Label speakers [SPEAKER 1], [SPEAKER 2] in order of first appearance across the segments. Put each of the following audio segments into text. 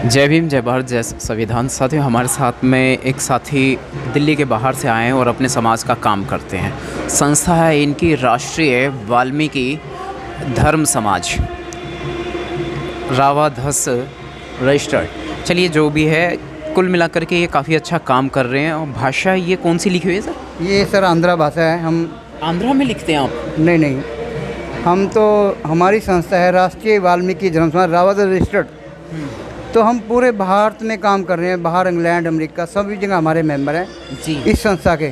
[SPEAKER 1] जय भीम, जय भारत, जय संविधान। साथियों, हमारे साथ में एक साथी दिल्ली के बाहर से आए हैं और अपने समाज का काम करते हैं। संस्था है इनकी राष्ट्रीय वाल्मीकि धर्म समाज, रावाधस रजिस्टर्ड। चलिए, जो भी है, कुल मिलाकर के ये काफ़ी अच्छा काम कर रहे हैं। और भाषा ये कौन सी लिखी हुई है सर?
[SPEAKER 2] ये सर आंध्रा भाषा है। हम
[SPEAKER 1] आंध्रा में लिखते हैं आप?
[SPEAKER 2] नहीं, हम तो हमारी संस्था है राष्ट्रीय वाल्मीकि धर्म समाज रावाधस रजिस्टर्ड। तो हम पूरे भारत में काम कर रहे हैं, बाहर इंग्लैंड, अमेरिका, सभी जगह हमारे मेंबर हैं
[SPEAKER 1] जी।
[SPEAKER 2] इस संस्था के।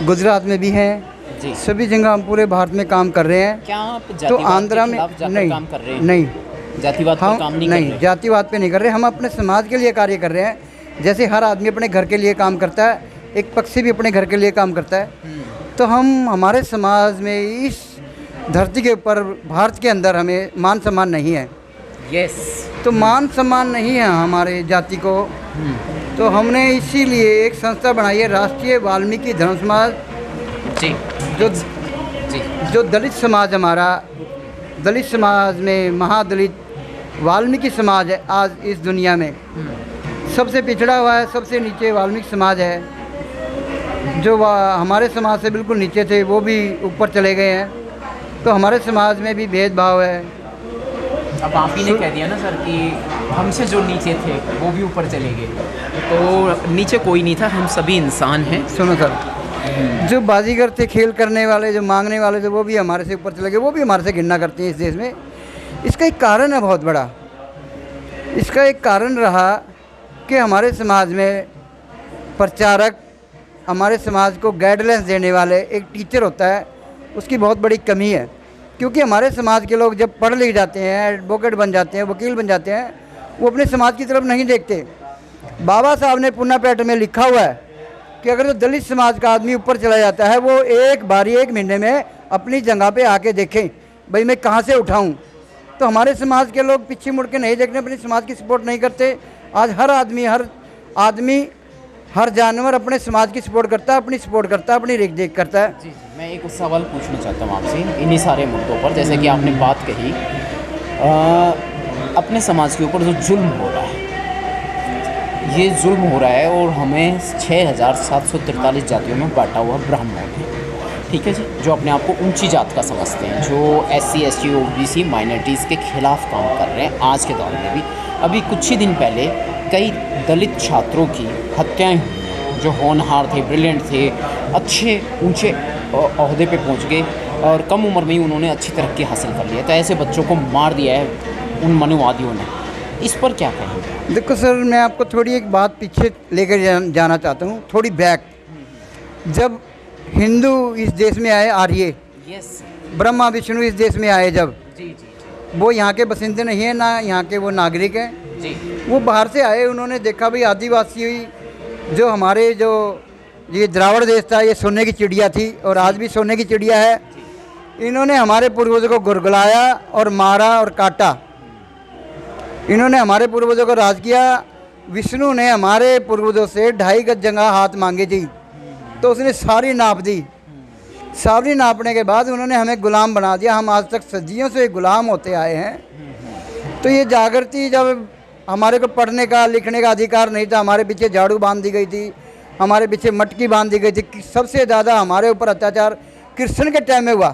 [SPEAKER 2] गुजरात में भी हैं
[SPEAKER 1] जी।
[SPEAKER 2] सभी जगह हम पूरे भारत में काम कर रहे हैं।
[SPEAKER 1] क्या आप
[SPEAKER 2] तो
[SPEAKER 1] जातिवाद
[SPEAKER 2] आंध्रा
[SPEAKER 1] के
[SPEAKER 2] में
[SPEAKER 1] खिलाफ जाकर
[SPEAKER 2] नहीं
[SPEAKER 1] काम कर रहे हैं?
[SPEAKER 2] नहीं,
[SPEAKER 1] जातिवाद पर
[SPEAKER 2] हम
[SPEAKER 1] काम नहीं कर रहे?
[SPEAKER 2] जातिवाद पे नहीं कर रहे। हम अपने समाज के लिए कार्य कर रहे हैं। जैसे हर आदमी अपने घर के लिए काम करता है, एक पक्षी भी अपने घर के लिए काम करता है। तो हम हमारे समाज में इस धरती के ऊपर, भारत के अंदर हमें मान सम्मान नहीं है।
[SPEAKER 1] यस।
[SPEAKER 2] तो मान सम्मान नहीं है हमारे जाति को। तो हमने इसीलिए एक संस्था बनाई है राष्ट्रीय वाल्मीकि धर्म समाज।
[SPEAKER 1] जी
[SPEAKER 2] जो
[SPEAKER 1] जी।
[SPEAKER 2] जो दलित समाज, हमारा दलित समाज में महादलित वाल्मीकि समाज है आज इस दुनिया में। सबसे पिछड़ा हुआ है, सबसे नीचे वाल्मीकि समाज है। जो हमारे समाज से बिल्कुल नीचे थे वो भी ऊपर चले गए हैं। तो हमारे समाज में भी भेदभाव है।
[SPEAKER 1] अब आप ही ने कह दिया ना सर कि हमसे जो नीचे थे वो भी ऊपर चले गए, तो नीचे कोई नहीं था, हम सभी इंसान हैं।
[SPEAKER 2] सुनो सर, जो बाजीगर थे, खेल करने वाले, जो मांगने वाले थे, वो भी हमारे से ऊपर चले गए, वो भी हमारे से घृणा करते हैं इस देश में। इसका एक कारण है बहुत बड़ा। इसका एक कारण रहा कि हमारे समाज में प्रचारक, हमारे समाज को गाइडलाइंस देने वाले एक टीचर होता है, उसकी बहुत बड़ी कमी है। क्योंकि हमारे समाज के लोग जब पढ़ लिख जाते हैं, एडवोकेट बन जाते हैं, वकील बन जाते हैं, वो अपने समाज की तरफ नहीं देखते। बाबा साहब ने पुन्ना पैठ में लिखा हुआ है कि अगर जो दलित समाज का आदमी ऊपर चला जाता है, वो एक बारी, एक महीने में अपनी जगह पे आके देखें, भाई मैं कहाँ से उठाऊँ। तो हमारे समाज के लोग पीछे मुड़ के नहीं देखने, अपने समाज की सपोर्ट नहीं करते। आज हर आदमी हर जानवर अपने समाज की सपोर्ट करता है, अपनी सपोर्ट करता है, अपनी देख करता है।
[SPEAKER 1] जी, मैं एक सवाल पूछना चाहता हूँ आपसे इन्हीं सारे मुद्दों पर। जैसे कि आपने बात कही अपने समाज के ऊपर जो जुल्म हो रहा है, ये जुल्म हो रहा है और हमें 6743 जातियों में बांटा हुआ ब्राह्मणों ने, ठीक है जी, जो अपने आप को ऊंची जात का समझते हैं, जो SC ST OBC माइनॉरिटीज़ के खिलाफ काम कर रहे हैं आज के दौर में भी। अभी कुछ ही दिन पहले कई दलित छात्रों की हत्याएं हुई हैं, जो होनहार थे, ब्रिलियंट थे, अच्छे ऊंचे ओहदे पे पहुंच गए और कम उम्र में ही उन्होंने अच्छी तरक्की हासिल कर ली है। तो ऐसे बच्चों को मार दिया है उन मनुवादियों ने। इस पर क्या कहेंगे?
[SPEAKER 2] देखो सर, मैं आपको थोड़ी एक बात पीछे लेकर जाना चाहता हूँ, थोड़ी बैक। जब हिंदू इस देश में आए, आर्य,
[SPEAKER 1] यस,
[SPEAKER 2] ब्रह्मा विष्णु इस देश में आए, जब
[SPEAKER 1] जी जी
[SPEAKER 2] वो यहाँ के बसिंदे नहीं हैं, ना यहाँ के वो नागरिक हैं,
[SPEAKER 1] जी।
[SPEAKER 2] वो बाहर से आए। उन्होंने देखा भाई आदिवासी हुई, जो हमारे जो ये द्राविड़ देश था, ये सोने की चिड़िया थी और आज भी सोने की चिड़िया है। इन्होंने हमारे पूर्वजों को गुरगुलाया और मारा और काटा। इन्होंने हमारे पूर्वजों को राज किया। विष्णु ने हमारे पूर्वजों से 2.5 गज जगह हाथ मांगी थी, तो उसने सारी नाप दी। सारी नापने के बाद उन्होंने हमें गुलाम बना दिया। हम आज तक सदियों से गुलाम होते आए हैं। तो ये जागृति, जब हमारे को पढ़ने का, लिखने का अधिकार नहीं था, हमारे पीछे झाड़ू बांध दी गई थी, हमारे पीछे मटकी बांध दी गई थी। सबसे ज़्यादा हमारे ऊपर अत्याचार कृष्ण के टाइम में हुआ।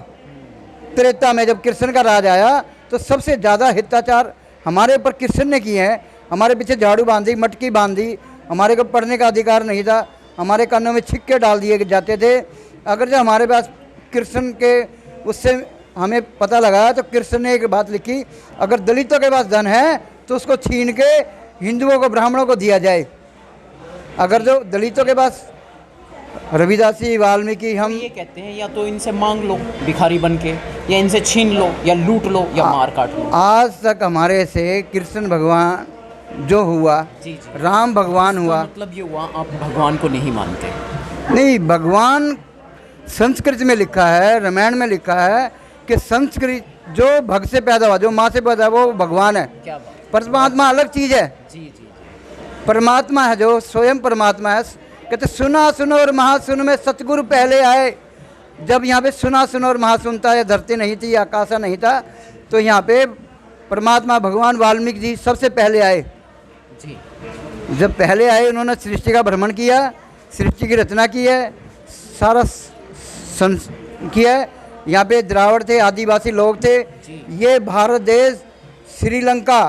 [SPEAKER 2] त्रेता में जब कृष्ण का राज आया, तो सबसे ज़्यादा अत्याचार हमारे ऊपर कृष्ण ने किए हैं। हमारे पीछे झाड़ू बांधी, मटकी बांधी, हमारे को पढ़ने का अधिकार नहीं था, हमारे कानों में छिक्के डाल दिए जाते थे। अगर जो हमारे पास कृष्ण के उससे हमें पता लगा, तो कृष्ण ने एक बात लिखी, अगर दलितों के पास धन है तो उसको छीन के हिंदुओं को, ब्राह्मणों को दिया जाए। अगर जो दलितों के पास, रविदासी, वाल्मीकि, हम
[SPEAKER 1] ये कहते हैं या तो इनसे मांग लो भिखारी बन के, या इनसे छीन लो, या लूट लो, या मार काट लो।
[SPEAKER 2] आज तक हमारे से कृष्ण भगवान जो हुआ,
[SPEAKER 1] जी जी।
[SPEAKER 2] राम भगवान हुआ,
[SPEAKER 1] मतलब ये हुआ आप भगवान को नहीं मानते?
[SPEAKER 2] नहीं, भगवान संस्कृत में लिखा है, रामायण में लिखा है कि संस्कृत जो भग से पैदा हुआ, जो माँ से पैदा हुआ, वो भगवान है।
[SPEAKER 1] क्या बात?
[SPEAKER 2] परमात्मा अलग चीज़ है।
[SPEAKER 1] जी जी जी।
[SPEAKER 2] परमात्मा है जो स्वयं परमात्मा है। कहते सुना सुनो और महासुन में सतगुरु पहले आए। जब यहाँ पे सुना सुनो और महासुन था, ये धरती नहीं थी, आकाशा नहीं था, तो यहाँ पे परमात्मा भगवान वाल्मीकि जी सबसे पहले आए।
[SPEAKER 1] जी
[SPEAKER 2] जब पहले आए उन्होंने सृष्टि का भ्रमण किया, सृष्टि की रचना की है, सारा किया है। यहाँ पे द्राविड़ थे, आदिवासी लोग थे। ये भारत देश, श्रीलंका,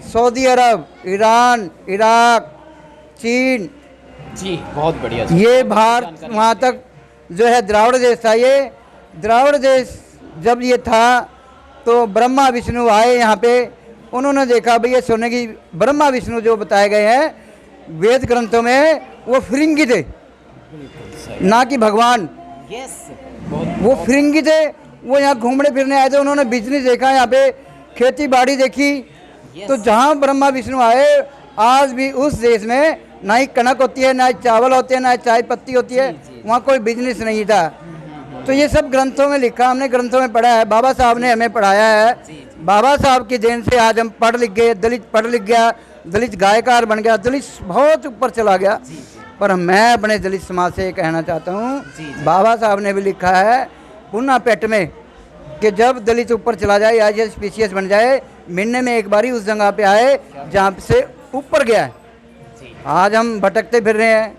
[SPEAKER 2] सऊदी अरब, ईरान, इराक, चीन,
[SPEAKER 1] जी बहुत बढ़िया जी।
[SPEAKER 2] ये भारत वहाँ तक जो है द्राविड़ देश था। ये द्राविड़ देश जब ये था तो ब्रह्मा विष्णु आए यहाँ पे, उन्होंने देखा भाई ये सोने की, ब्रह्मा विष्णु जो बताए गए हैं वेद ग्रंथों में वो फिरंगी थे, ना कि भगवान।
[SPEAKER 1] यस
[SPEAKER 2] वो फिरंगी थे, वो यहाँ घूमने फिरने आए थे, उन्होंने बिजनेस देखा, यहाँ पे खेती बाड़ी देखी। तो जहाँ ब्रह्मा विष्णु आए, आज भी उस देश में ना ही कनक होती है, ना ही चावल होते हैं, ना ही चाय पत्ती होती है, वहाँ कोई बिजनेस नहीं था। तो ये सब ग्रंथों में लिखा, हमने ग्रंथों में पढ़ा है, बाबा साहब ने हमें पढ़ाया है। बाबा साहब की देन से आज हम पढ़ लिख गए, दलित पढ़ लिख गया, दलित गायकार बन गया, दलित बहुत ऊपर चला गया। पर मैं अपने दलित समाज से कहना चाहता हूँ, बाबा साहब ने भी लिखा है पुना पेट में कि जब दलित ऊपर चला जाए या ये स्पीशीज बन जाए, महीने में एक बारी उस जगह पे आए जहाँ से ऊपर गया है। आज हम भटकते फिर रहे हैं,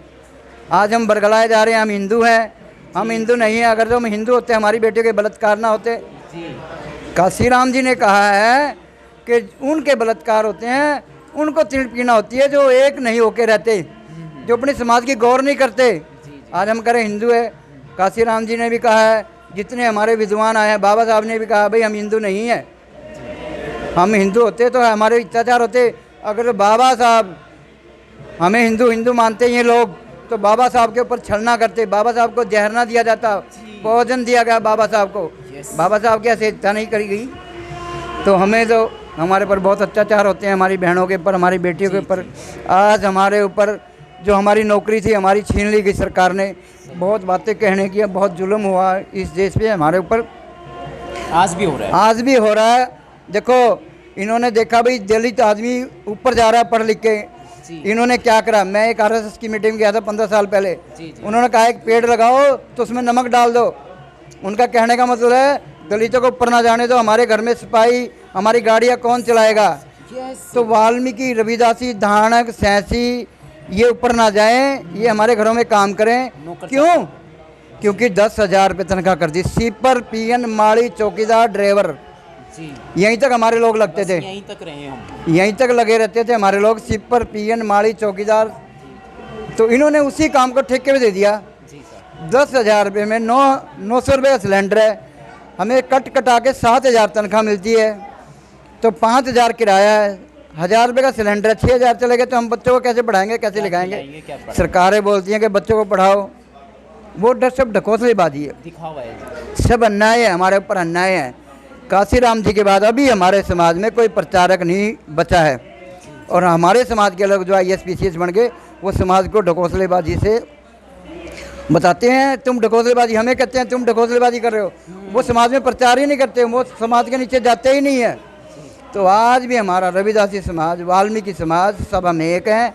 [SPEAKER 2] आज हम बरगलाए जा रहे हैं, हम हिंदू हैं, हम हिंदू नहीं हैं। अगर जो हम हिंदू होते हमारी बेटियों के बलात्कार ना होते। काशी राम जी ने कहा है कि उनके बलात्कार होते हैं, उनको तिल पीना होती है जो एक नहीं होके रहते, जो अपने समाज की गौर नहीं करते। आज हम करें हिंदू है, काशी राम जी ने भी कहा है, जितने हमारे विद्वान आए हैं, बाबा साहब ने भी कहा भाई हम हिंदू नहीं हैं। हम हिंदू होते तो हमारे अत्याचार होते। अगर बाबा साहब हमें हिंदू हिंदू मानते हैं ये लोग, तो बाबा साहब के ऊपर छलना करते, बाबा साहब को जहर ना दिया जाता, भोजन दिया गया बाबा साहब को, बाबा साहब की असहजता नहीं करी गई। तो हमें तो हमारे पर बहुत अत्याचार होते हैं, हमारी बहनों के ऊपर, हमारी बेटियों के ऊपर। आज हमारे ऊपर जो हमारी नौकरी थी हमारी छीन ली गई सरकार ने। बहुत बातें कहने की, बहुत जुल्म हुआ इस देश पे हमारे ऊपर,
[SPEAKER 1] आज भी हो रहा है,
[SPEAKER 2] आज भी हो रहा है। देखो इन्होंने देखा भाई दलित आदमी ऊपर जा रहा है पढ़ लिख के, इन्होंने क्या करा। मैं एक आरएसएस की मीटिंग में गया था 15 साल पहले। उन्होंने कहा एक पेड़ लगाओ तो उसमें नमक डाल दो। उनका कहने का मतलब है दलितों को ऊपर ना जाने दो, हमारे घर में सिपाही, हमारी गाड़ियाँ कौन चलाएगा। तो वाल्मीकि, रविदासी, धानक, सैंसी ये ऊपर ना जाएं, ये हमारे घरों में काम करें। क्यों? क्योंकि 10,000 रुपये तनख्वाह कर दी। सीपर, पीएन, माड़ी, चौकीदार, ड्राइवर, यहीं तक हमारे लोग लगते थे,
[SPEAKER 1] यहीं तक रहे हम,
[SPEAKER 2] यहीं तक लगे रहते थे हमारे लोग, सीपर, पीएन, माड़ी, चौकीदार। तो इन्होंने उसी काम को ठेके पे दे दिया। 10,000 रुपये में 900 रुपये का सिलेंडर है, हमें कट कटा के 7,000 तनख्वाह मिलती है, तो 5,000 किराया है, 1,000 रुपये का सिलेंडर है, 6,000 चले गए तो हम बच्चों को कैसे पढ़ाएंगे, कैसे लिखाएंगे। सरकारें बोलती हैं कि बच्चों को पढ़ाओ, वो सब ढकोसलेबाजी है,
[SPEAKER 1] दिखावा है,
[SPEAKER 2] सब अन्याय है, हमारे ऊपर अन्याय है। काशी राम जी के बाद अभी हमारे समाज में कोई प्रचारक नहीं बचा है, और हमारे समाज के लोग जो ISPCS बन गए वो समाज को ढकोसलेबाजी से बताते हैं। तुम ढकोसलेबाजी, हमें कहते हैं तुम ढकोसलेबाजी कर रहे हो, वो समाज में प्रचार ही नहीं करते, वो समाज के नीचे जाते ही नहीं है। तो आज भी हमारा रविदासी समाज, वाल्मीकि समाज, सब हम एक हैं,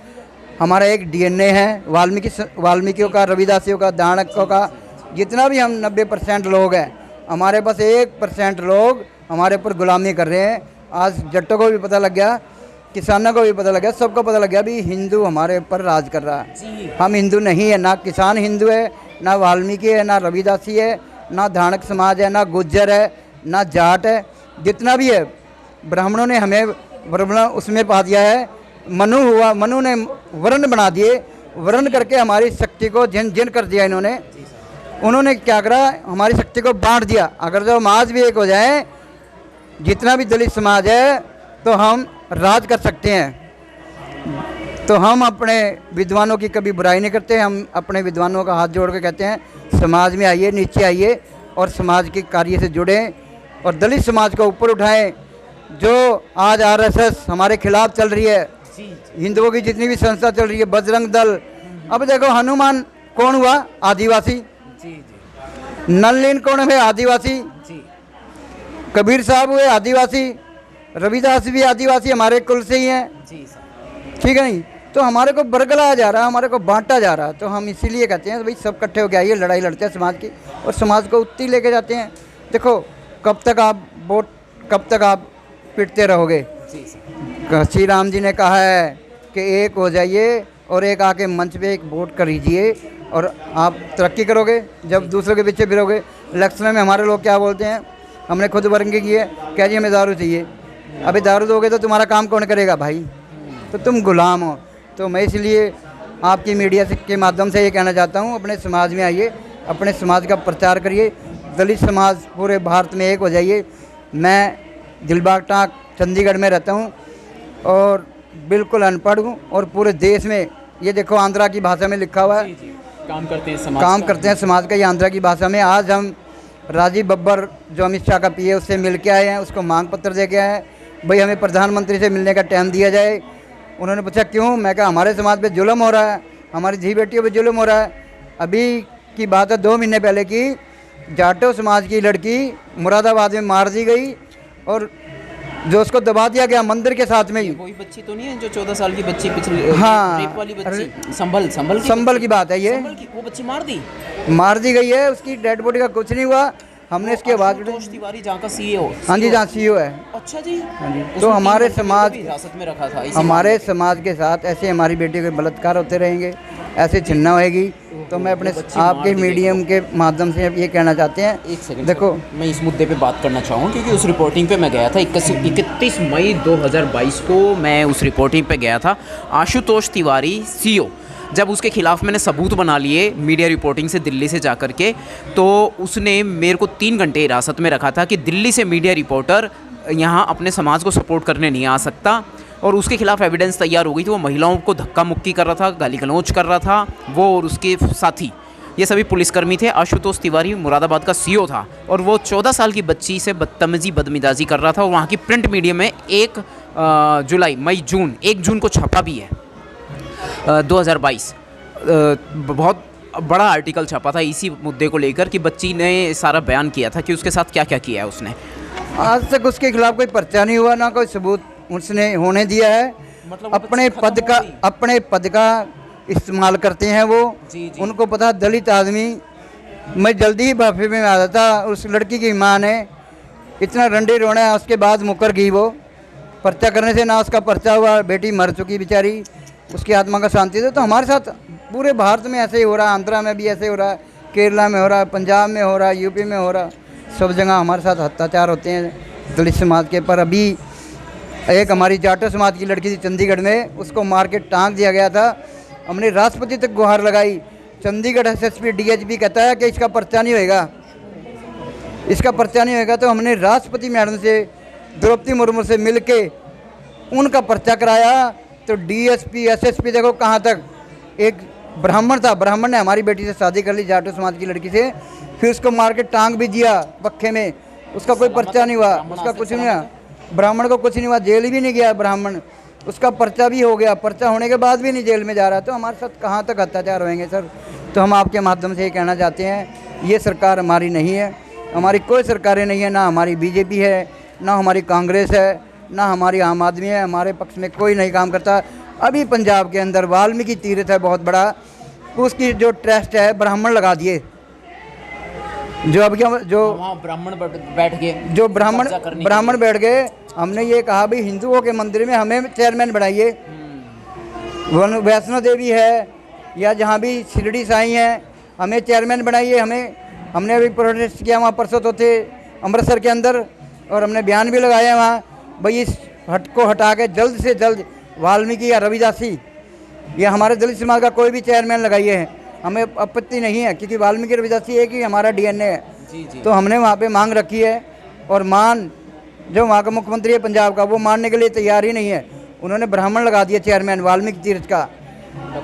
[SPEAKER 2] हमारा एक DNA है। वाल्मीकियों का, रविदासियों का, दानकों का, जितना भी हम 90% लोग हैं, हमारे पास 1% लोग हमारे ऊपर गुलामी कर रहे हैं। आज जट्टों को भी पता लग गया, किसानों को भी पता लग गया, सबको पता लग गया भी हिंदू हमारे ऊपर राज कर रहा है। हम हिंदू नहीं है, ना किसान हिंदू है, ना वाल्मीकि है, ना रविदासी है, ना धानक समाज है, ना गुज्जर है, ना जाट है, जितना भी है। ब्राह्मणों ने हमें ब्राह्मण उसमें पा दिया है, मनु हुआ, मनु ने वर्ण बना दिए, वर्ण करके हमारी शक्ति को जिन जिन कर दिया इन्होंने। उन्होंने क्या करा, हमारी शक्ति को बांट दिया। अगर जो हम आज भी एक हो जाए, जितना भी दलित समाज है, तो हम राज कर सकते हैं। तो हम अपने विद्वानों की कभी बुराई नहीं करते, हम अपने विद्वानों का हाथ जोड़ के कहते हैं समाज में आइए, नीचे आइए और समाज के कार्य से जुड़ें और दलित समाज को ऊपर उठाएं। जो आज RSS हमारे खिलाफ चल रही है, हिंदुओं की जितनी भी संस्था चल रही है, बजरंग दल, अब देखो हनुमान कौन हुआ, आदिवासी। नलिन कौन है, आदिवासी। कबीर साहब हुए आदिवासी, रविदास भी आदिवासी, हमारे कुल से ही हैं, ठीक है नहीं। तो हमारे को बरगलाया जा रहा है, हमारे को बांटा जा रहा है। तो हम इसीलिए कहते हैं भाई सब इकट्ठे होकर आइए, लड़ाई लड़ते हैं समाज की, और समाज को उत्ती लेके जाते हैं। देखो कब तक आप पिटते रहोगे। श्री राम जी ने कहा है कि एक हो जाइए और एक आके मंच पे एक वोट करीजिए और आप तरक्की करोगे। जब दूसरों के पीछे फिरोगे, इलेक्शन में हमारे लोग क्या बोलते हैं, हमने खुद वर्किंग की है, कह जी हमें दारू चाहिए। अभी दारू दोगे तो तुम्हारा काम कौन करेगा भाई, तो तुम गुलाम हो। तो मैं इसलिए आपकी मीडिया से के माध्यम से ये कहना चाहता हूँ, अपने समाज में आइए, अपने समाज का प्रचार करिए, दलित समाज पूरे भारत में एक हो जाइए। मैं दिलबाग टाक चंडीगढ़ में रहता हूँ और बिल्कुल अनपढ़ हूँ, और पूरे देश में ये देखो आंध्रा की भाषा में लिखा हुआ है,
[SPEAKER 1] काम करते हैं समाज
[SPEAKER 2] काम करते हैं समाज का, ये आंध्रा की भाषा में। आज हम राजीव बब्बर जो अमित शाह का पीए उससे मिल के आए हैं, उसको मांग पत्र दे के आए हैं, भाई हमें प्रधानमंत्री से मिलने का टाइम दिया जाए। उन्होंने पूछा क्यों, मैं कहा हमारे समाज पे जुल्म हो रहा है, हमारी धी बेटियों पे जुल्म हो रहा है। अभी की बात है 2 महीने पहले की, जाटो समाज की लड़की मुरादाबाद में मार दी गई और जो उसको दबा दिया गया मंदिर के साथ में ही।
[SPEAKER 1] वही बच्ची तो नहीं है जो 14 साल की बच्ची पिछले,
[SPEAKER 2] हाँ,
[SPEAKER 1] रेप वाली बच्ची, संभल की
[SPEAKER 2] बात है ये,
[SPEAKER 1] वो बच्ची
[SPEAKER 2] मार दी गई है, उसकी डेड बॉडी का कुछ नहीं हुआ। हमने इसकी आवाज़
[SPEAKER 1] आशुतोष तिवारी जहाँ का सीईओ,
[SPEAKER 2] हाँ जी, जहाँ सीईओ है।
[SPEAKER 1] अच्छा जी,
[SPEAKER 2] हाँ जी। तो हमारे समाज,
[SPEAKER 1] हिरासत में रखा था,
[SPEAKER 2] हमारे समाज के साथ ऐसे हमारी बेटी के बलात्कार होते रहेंगे, ऐसे छिन्ना होएगी। तो मैं अपने आपके मीडियम के माध्यम से ये कहना चाहते हैं,
[SPEAKER 1] एक सेकंड
[SPEAKER 2] देखो
[SPEAKER 1] मैं इस मुद्दे पे बात करना चाहूँगा, क्योंकि उस रिपोर्टिंग पे मैं गया था 31 मई 2022 को मैं उस रिपोर्टिंग पे गया था। आशुतोष तिवारी सीईओ, जब उसके खिलाफ मैंने सबूत बना लिए मीडिया रिपोर्टिंग से दिल्ली से जा कर के, तो उसने मेरे को 3 घंटे हिरासत में रखा था कि दिल्ली से मीडिया रिपोर्टर यहाँ अपने समाज को सपोर्ट करने नहीं आ सकता, और उसके खिलाफ एविडेंस तैयार हो गई थी। वो महिलाओं को धक्का मुक्की कर रहा था, गाली गलौज कर रहा था, वो और उसके साथी, ये सभी पुलिसकर्मी थे। आशुतोष तिवारी मुरादाबाद का सीईओ था, और वो 14 साल की बच्ची से बदतमीजी बदमिजाजी कर रहा था, और वहाँ की प्रिंट मीडिया में 1 जून को छपा भी है 2022। बहुत बड़ा आर्टिकल छपा था इसी मुद्दे को लेकर कि बच्ची ने सारा बयान किया था कि उसके साथ क्या क्या किया है उसने।
[SPEAKER 2] आज तक उसके खिलाफ कोई पर्चा नहीं हुआ, ना कोई सबूत उसने होने दिया है।
[SPEAKER 1] मतलब
[SPEAKER 2] अपने पद का इस्तेमाल करते हैं वो।
[SPEAKER 1] जी।
[SPEAKER 2] उनको पता दलित आदमी, मैं जल्दी ही माफी में आ जाता। उस लड़की की माँ ने इतना रंडे रोना है, उसके बाद मुकर गई वो पर्चा करने से, ना उसका पर्चा हुआ, बेटी मर चुकी बेचारी, उसकी आत्मा का शांति दे। तो हमारे साथ पूरे भारत में ऐसे ही हो रहा है, आंध्रा में भी ऐसे हो रहा है, केरला में हो रहा है, पंजाब में हो रहा है, यूपी में हो रहा है, सब जगह हमारे साथ अत्याचार होते हैं दलित समाज के। पर अभी एक हमारी जाटो समाज की लड़की थी चंडीगढ़ में, उसको मार के टांग दिया गया था। हमने राष्ट्रपति तक गुहार लगाई। चंडीगढ़ एसएसपी डीएसपी कहता है कि इसका पर्चा नहीं होएगा, इसका पर्चा नहीं होएगा। तो हमने राष्ट्रपति मैडम से, द्रौपदी मुर्मू से मिल के उनका पर्चा कराया। तो डीएसपी एसएसपी देखो कहाँ तक, एक ब्राह्मण था, ब्राह्मण ने हमारी बेटी से शादी कर ली जाटो समाज की लड़की से, फिर उसको मार के टांग भी दिया पक्के में, उसका कोई पर्चा नहीं हुआ, उसका कुछ नहीं हुआ, ब्राह्मण को कुछ नहीं हुआ, जेल भी नहीं गया ब्राह्मण, उसका पर्चा भी हो गया, पर्चा होने के बाद भी नहीं जेल में जा रहा। तो हमारे साथ कहाँ तक अत्याचार होंगे सर। तो हम आपके माध्यम से ये कहना चाहते हैं, ये सरकार हमारी नहीं है, हमारी कोई सरकारें नहीं है, ना हमारी बीजेपी है, ना हमारी कांग्रेस है, ना हमारी आम आदमी है, हमारे पक्ष में कोई नहीं काम करता। अभी पंजाब के अंदर वाल्मीकि तीर्थ है बहुत बड़ा, उसकी जो ट्रस्ट है ब्राह्मण लगा दिए, जो अब क्या, जो
[SPEAKER 1] ब्राह्मण बैठ गए,
[SPEAKER 2] जो ब्राह्मण बैठ गए। हमने ये कहा भाई हिंदुओं के मंदिर में हमें चेयरमैन बनाइए, वैष्णो देवी है या जहाँ भी शिरडी साईं है, हमें चेयरमैन बनाइए। हमने अभी प्रोटेस्ट किया वहाँ परसों तो थे अमृतसर के अंदर, और हमने बयान भी लगाया वहाँ, भाई इस हट को हटा के जल्द से जल्द वाल्मीकि या रविदासी या हमारे दलित समाज का कोई भी चेयरमैन लगाइए है, हमें आपत्ति नहीं है, क्योंकि वाल्मीकि रविदासी एक ही हमारा डीएनए है।
[SPEAKER 1] जी।
[SPEAKER 2] तो हमने वहाँ पे मांग रखी है, और जो वहाँ का मुख्यमंत्री है पंजाब का, वो मानने के लिए तैयार ही नहीं है। उन्होंने ब्राह्मण लगा दिया चेयरमैन वाल्मीकि तीर्थ का।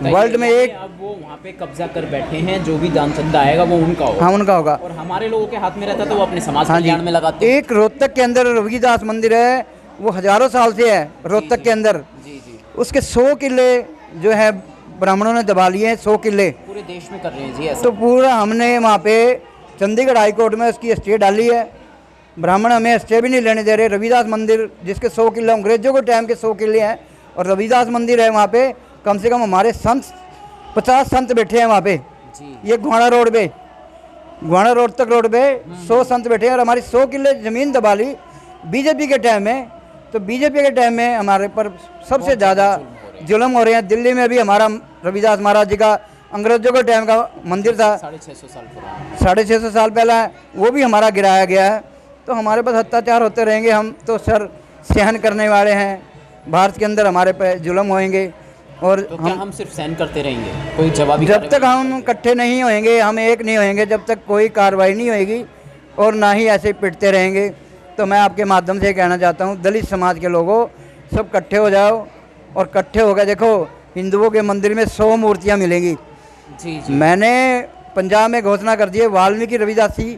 [SPEAKER 2] वर्ल्ड में एक,
[SPEAKER 1] अब वो वहाँ पे कब्जा कर बैठे हैं, जो भी दान चंदा आएगा वो उनका होगा।
[SPEAKER 2] हाँ, उनका होगा,
[SPEAKER 1] और हमारे लोगों के हाथ में रहता तो वो अपने समाज कल्याण में लगाते।
[SPEAKER 2] एक रोहतक के अंदर रविदास मंदिर है, वो हजारों साल से है रोहतक के अंदर।
[SPEAKER 1] जी।
[SPEAKER 2] उसके 100 किले जो है ब्राह्मणों ने दबा लिए हैं, 100 किले
[SPEAKER 1] पूरे देश में कर रहे हैं जी ऐसा।
[SPEAKER 2] तो पूरा हमने वहाँ पे चंडीगढ़ हाई कोर्ट में उसकी स्टे डाली है। ब्राह्मण हमें स्टे भी नहीं लेने दे रहे। रविदास मंदिर जिसके 100 किले, अंग्रेजों के टाइम के 100 किले हैं, और रविदास मंदिर है वहाँ पे, कम से कम हमारे संत 50 संत बैठे हैं वहाँ पे
[SPEAKER 1] जी।
[SPEAKER 2] ये घुआना रोड पे, घुआना रोड तक रोड पे 100 संत बैठे हैं, और हमारी 100 किले ज़मीन दबा ली बीजेपी के टाइम में। तो बीजेपी के टाइम में हमारे पर सबसे ज़्यादा जुल्म हो रहे हैं। दिल्ली में भी हमारा रविदास महाराज जी का अंग्रेजों के टाइम का मंदिर था,
[SPEAKER 1] 650 साल पुराना।
[SPEAKER 2] 650 साल पहला है, वो भी हमारा गिराया गया है। तो हमारे पास अत्याचार होते रहेंगे, हम तो सर सहन करने वाले हैं। भारत के अंदर हमारे पे जुल्म होएंगे और
[SPEAKER 1] तो क्या हम सिर्फ सहन करते रहेंगे, कोई जवाबी
[SPEAKER 2] जब तक हम इकट्ठे नहीं होएंगे, हम एक नहीं होएंगे, जब तक कोई कार्रवाई नहीं होएगी और ना ही ऐसे पिटते रहेंगे। तो मैं आपके माध्यम से कहना चाहता हूँ, दलित समाज के लोगों सब इकट्ठे हो जाओ और इकट्ठे होकर देखो, हिंदुओं के मंदिर में 100 मूर्तियाँ मिलेंगी।
[SPEAKER 1] जी जी।
[SPEAKER 2] मैंने पंजाब में घोषणा कर दी है, वाल्मीकि रविदासी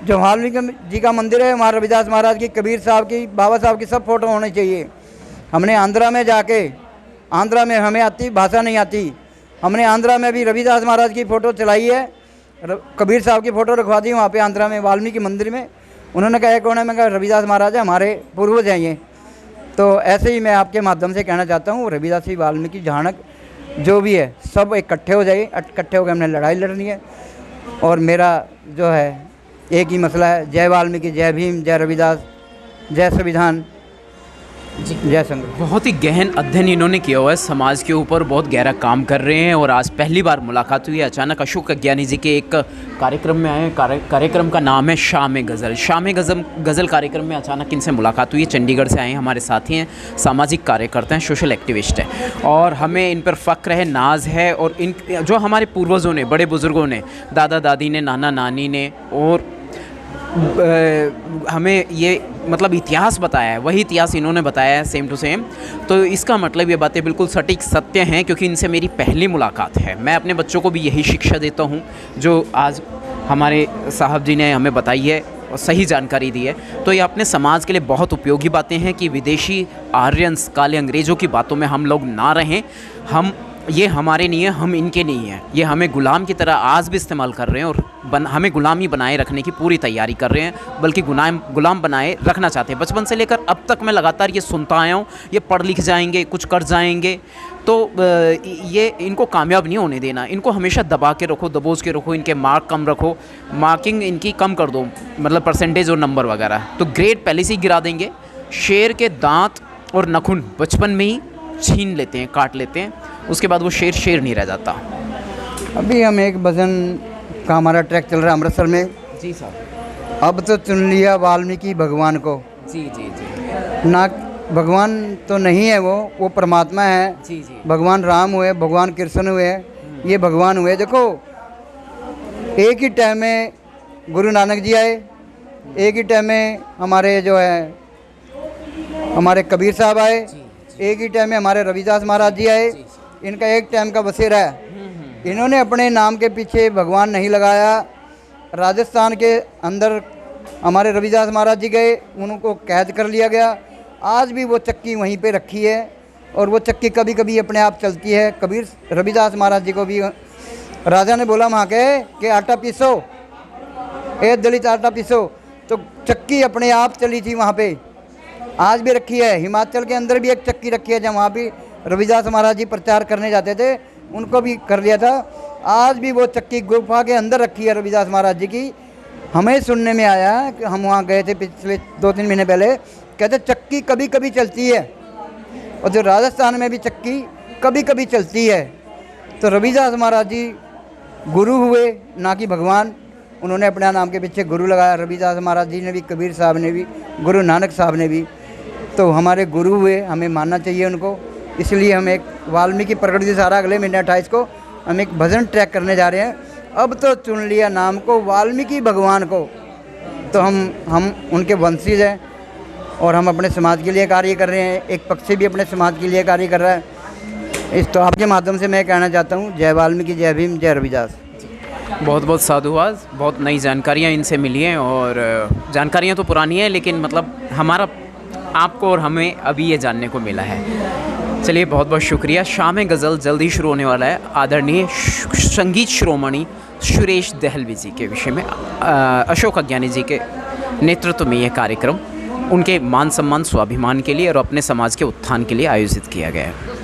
[SPEAKER 2] जो वाल्मीकि जी का मंदिर है, वहाँ रविदास महाराज की, कबीर साहब की, बाबा साहब की सब फोटो होनी चाहिए। हमने आंध्रा में जाके, आंध्रा में हमें आती भाषा नहीं आती, हमने आंध्रा में भी रविदास महाराज की फ़ोटो चलाई है, कबीर साहब की फ़ोटो रखवा दी वहाँ पे आंध्रा में वाल्मीकि मंदिर में। उन्होंने कहा कौन है, मैं कहा रविदास महाराज है, हमारे पूर्वज हैं ये। तो ऐसे ही मैं आपके माध्यम से कहना चाहता हूँ, रविदासी, वाल्मीकि, झाणक जो भी है सब इकट्ठे हो जाइए। इकट्ठे होकर हमने लड़ाई लड़नी है और मेरा जो है एक ही मसला है, जय वाल्मीकि, जय भीम, जय रविदास, जय संविधान, जय संघ।
[SPEAKER 1] बहुत ही गहन अध्ययन इन्होंने किया हुआ है समाज के ऊपर, बहुत गहरा काम कर रहे हैं। और आज पहली बार मुलाकात हुई है, अचानक अशोक अज्ञानी जी के एक कार्यक्रम में आए। कार्यक्रम का नाम है शाम गज़ल। शाम गज़ल कार्यक्रम में अचानक इनसे मुलाकात हुई है। चंडीगढ़ से आए हैं, हमारे साथी हैं, सामाजिक कार्यकर्ता हैं, सोशल एक्टिविस्ट हैं और हमें इन पर फ़ख्र है, नाज है। और इन जो हमारे पूर्वजों ने, बड़े बुज़ुर्गों ने, दादा दादी ने, नाना नानी ने और हमें ये मतलब इतिहास बताया है, वही इतिहास इन्होंने बताया है सेम टू सेम। तो इसका मतलब ये बातें बिल्कुल सटीक सत्य हैं, क्योंकि इनसे मेरी पहली मुलाकात है। मैं अपने बच्चों को भी यही शिक्षा देता हूँ जो आज हमारे साहब जी ने हमें बताई है और सही जानकारी दी है। तो ये अपने समाज के लिए बहुत उपयोगी बातें हैं कि विदेशी आर्यंस, काले अंग्रेज़ों की बातों में हम लोग ना रहें। हम ये हमारे नहीं है, हम इनके नहीं हैं। ये हमें गुलाम की तरह आज भी इस्तेमाल कर रहे हैं और हमें गुलामी बनाए रखने की पूरी तैयारी कर रहे हैं, बल्कि गुलाम बनाए रखना चाहते हैं। बचपन से लेकर अब तक मैं लगातार ये सुनता आया हूँ, ये पढ़ लिख जाएंगे, कुछ कर जाएंगे, तो ये इनको कामयाब नहीं होने देना। इनको हमेशा दबा के रखो, दबोच के रखो, इनके मार्क कम रखो, मार्किंग इनकी कम कर दो, मतलब परसेंटेज और नंबर वगैरह, तो ग्रेड पहले से ही गिरा देंगे। शेर के दांत और नखून बचपन में ही छीन लेते हैं, काट लेते हैं, उसके बाद वो शेर नहीं रह जाता।
[SPEAKER 2] अभी हम एक भजन का हमारा ट्रैक चल रहा है अमृतसर में।
[SPEAKER 1] जी साहब।
[SPEAKER 2] अब तो चुन लिया वाल्मीकि भगवान को।
[SPEAKER 1] जी जी जी।
[SPEAKER 2] ना भगवान तो नहीं है, वो परमात्मा है।
[SPEAKER 1] जी जी।
[SPEAKER 2] भगवान राम हुए, भगवान कृष्ण हुए, ये भगवान हुए। देखो, एक ही टाइम में गुरु नानक जी आए, एक ही टाइम में हमारे जो है हमारे कबीर साहब आए, एक ही टाइम में हमारे रविदास महाराज जी आए। इनका एक टाइम का बसेरा है। इन्होंने अपने नाम के पीछे भगवान नहीं लगाया। राजस्थान के अंदर हमारे रविदास महाराज जी गए, उनको कैद कर लिया गया। आज भी वो चक्की वहीं पे रखी है और वो चक्की कभी कभी अपने आप चलती है। कबीर रविदास महाराज जी को भी राजा ने बोला वहाँ के कि आटा पीसो, दलित आटा पीसो, तो चक्की अपने आप चली थी वहाँ पे, आज भी रखी है। हिमाचल के अंदर भी एक चक्की रखी है, जहाँ वहाँ भी रविदास महाराज जी प्रचार करने जाते थे, उनको भी कर लिया था। आज भी वो चक्की गुफा के अंदर रखी है रविदास महाराज जी की। हमें सुनने में आया कि हम वहाँ गए थे पिछले 2-3 महीने पहले, कहते चक्की कभी कभी चलती है, और जो राजस्थान में भी चक्की कभी कभी चलती है। तो रविदास महाराज जी गुरु हुए, ना कि भगवान। उन्होंने अपने नाम के पीछे गुरु लगाया। रविदास महाराज जी ने भी, कबीर साहब ने भी, गुरु नानक साहब ने भी, तो हमारे गुरु हुए, हमें मानना चाहिए उनको। इसलिए हम एक वाल्मीकि प्रकट दिवस अगले महीने 28 को हम एक भजन ट्रैक करने जा रहे हैं। अब तो चुन लिया नाम को वाल्मीकि भगवान को। तो हम उनके वंशीज हैं और हम अपने समाज के लिए कार्य कर रहे हैं। एक पक्षी भी अपने समाज के लिए कार्य कर रहा है। इस तो आपके माध्यम से मैं कहना चाहता हूँ, जय वाल्मीकि, जय भीम, जय रविदास।
[SPEAKER 1] बहुत बहुत साधुवाद। बहुत नई जानकारियाँ इनसे मिली हैं और जानकारियाँ तो पुरानी हैं, लेकिन मतलब हमारा आपको और हमें अभी ये जानने को मिला है। चलिए, बहुत बहुत शुक्रिया। शाम गज़ल जल्दी शुरू होने वाला है आदरणीय संगीत शिरोमणि सुरेश दहलवी जी के विषय में। अशोक अज्ञानी जी के नेतृत्व में यह कार्यक्रम उनके मान सम्मान, स्वाभिमान के लिए और अपने समाज के उत्थान के लिए आयोजित किया गया है।